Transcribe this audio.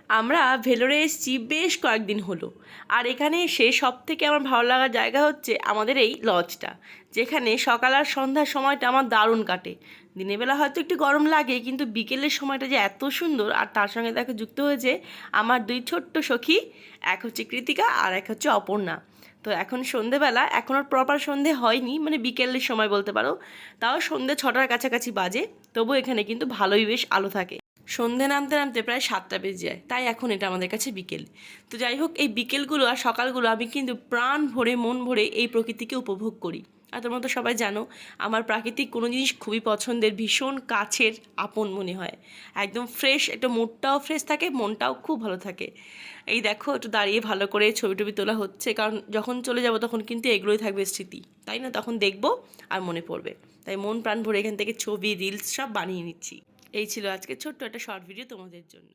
আমরা ভেলোরে এসেছি বেশ কয়েকদিন হলো। আর এখানে এসে সবথেকে আমার ভালো লাগার জায়গা হচ্ছে আমাদের এই লজটা, যেখানে সকাল আর সন্ধ্যার সময়টা আমার দারুণ কাটে। দিনের বেলা হয়তো একটু গরম লাগে, কিন্তু বিকেলের সময়টা যে এত সুন্দর। আর তার সঙ্গে দেখো যুক্ত হয়েছে আমার দুই ছোট্ট সখী, এক হচ্ছে কৃতিকা আর এক হচ্ছে অপর্ণা। তো এখন সন্ধেবেলা, এখন ওর প্রপার সন্ধে হয়নি, মানে বিকেলের সময় বলতে পারো। তাও সন্ধে 6টার কাছাকাছি বাজে, তবু এখানে কিন্তু ভালোই বেশ আলো থাকে। সন্ধে নামতে নামতে প্রায় 7টা বেজে যায়, তাই এখন এটা আমাদের কাছে বিকেল। তো যাই হোক, এই বিকেলগুলো আর সকালগুলো আমি কিন্তু প্রাণ ভরে মন ভরে এই প্রকৃতিকে উপভোগ করি। আর তোমরা তো সবাই জানো, আমার প্রাকৃতিক কোনো জিনিস খুবই পছন্দের, ভীষণ কাছের, আপন মনে হয়। একদম ফ্রেশ, একটা মুডটাও ফ্রেশ থাকে, মনটাও খুব ভালো থাকে। এই দেখো, একটু দাঁড়িয়ে ভালো করে ছবি টবি তোলা হচ্ছে, কারণ যখন চলে যাব তখন কিন্তু এগুলোই থাকবে স্মৃতি, তাই না? তখন দেখবো আর মনে পড়বে। তাই মন প্রাণ ভরে এখান থেকে ছবি, রিলস সব বানিয়ে নিচ্ছি। এই ছিল আজকে ছোট্ট একটা শর্ট ভিডিও তোমাদের জন্য।